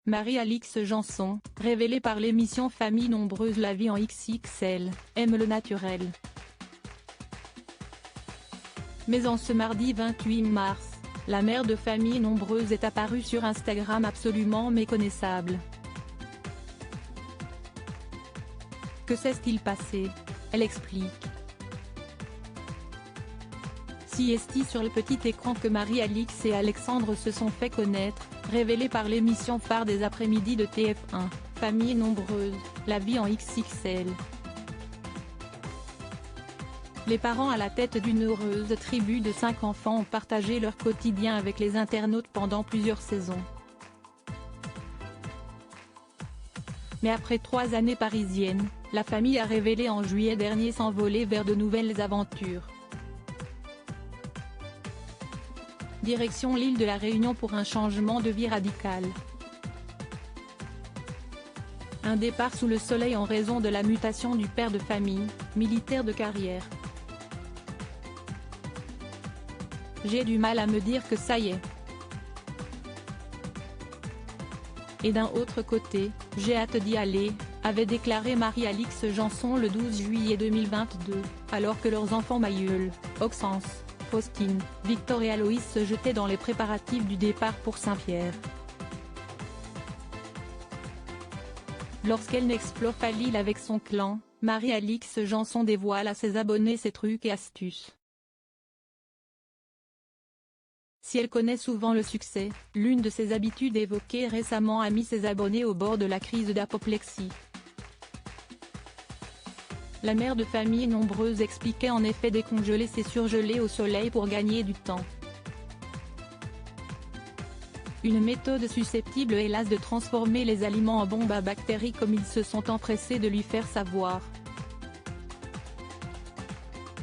Marie-Alix Janson, révélée par l'émission Famille Nombreuse La vie en XXL, aime le naturel. Mais en ce mardi 28 mars, la mère de famille nombreuse est apparue sur Instagram absolument méconnaissable. Que s'est-il passé? Elle explique. Si est-il sur le petit écran que Marie-Alix et Alexandre se sont fait connaître, révélés par l'émission phare des après-midi de TF1, Famille Nombreuse, La vie en XXL. Les parents à la tête d'une heureuse tribu de 5 enfants ont partagé leur quotidien avec les internautes pendant plusieurs saisons. Mais après 3 années parisiennes, la famille a révélé en juillet dernier s'envoler vers de nouvelles aventures. Direction l'île de la Réunion pour un changement de vie radical. Un départ sous le soleil en raison de la mutation du père de famille, militaire de carrière. J'ai du mal à me dire que ça y est. Et d'un autre côté, j'ai hâte d'y aller, avait déclaré Marie-Alix Janson le 12 juillet 2022, alors que leurs enfants Maïeul, Oxens, Faustine, Victor et Aloïs se jetaient dans les préparatifs du départ pour Saint-Pierre. Lorsqu'elle n'explore pas l'île avec son clan, Marie-Alix Janson dévoile à ses abonnés ses trucs et astuces. Si elle connaît souvent le succès, l'une de ses habitudes évoquées récemment a mis ses abonnés au bord de la crise d'apoplexie. La mère de famille nombreuse expliquait en effet décongeler ses surgelés au soleil pour gagner du temps. Une méthode susceptible hélas de transformer les aliments en bombes à bactéries comme ils se sont empressés de lui faire savoir.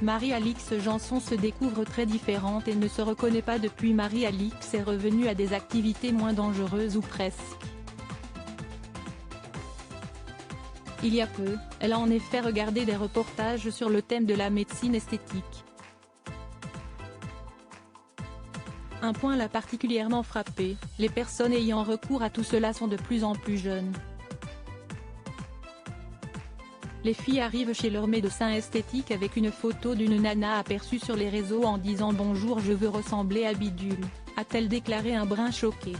Marie-Alix Janson se découvre très différente et ne se reconnaît pas depuis. Marie-Alix est revenue à des activités moins dangereuses ou presque. Il y a peu, elle a en effet regardé des reportages sur le thème de la médecine esthétique. Un point l'a particulièrement frappée, les personnes ayant recours à tout cela sont de plus en plus jeunes. Les filles arrivent chez leur médecin esthétique avec une photo d'une nana aperçue sur les réseaux en disant « Bonjour, je veux ressembler à bidule », a-t-elle déclaré un brin choquée.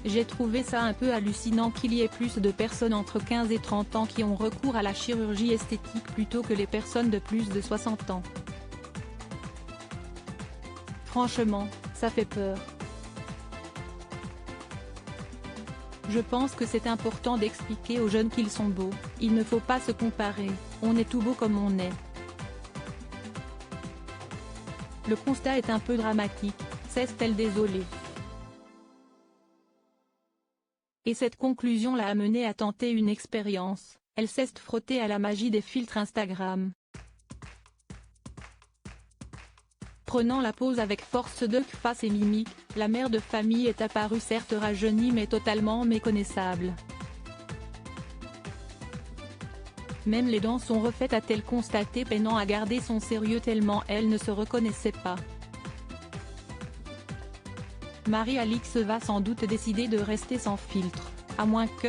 J'ai trouvé ça un peu hallucinant qu'il y ait plus de personnes entre 15 et 30 ans qui ont recours à la chirurgie esthétique plutôt que les personnes de plus de 60 ans. Franchement, ça fait peur. Je pense que c'est important d'expliquer aux jeunes qu'ils sont beaux, il ne faut pas se comparer, on est tout beau comme on est. Le constat est un peu dramatique, s'est-elle désolée. Et cette conclusion l'a amenée à tenter une expérience, elle s'est frottée à la magie des filtres Instagram. Prenant la pose avec force de face et mimique, la mère de famille est apparue certes rajeunie mais totalement méconnaissable. Même les dents sont refaites, a-t-elle constaté, peinant à garder son sérieux tellement elle ne se reconnaissait pas. Marie-Alix va sans doute décider de rester sans filtre, à moins que…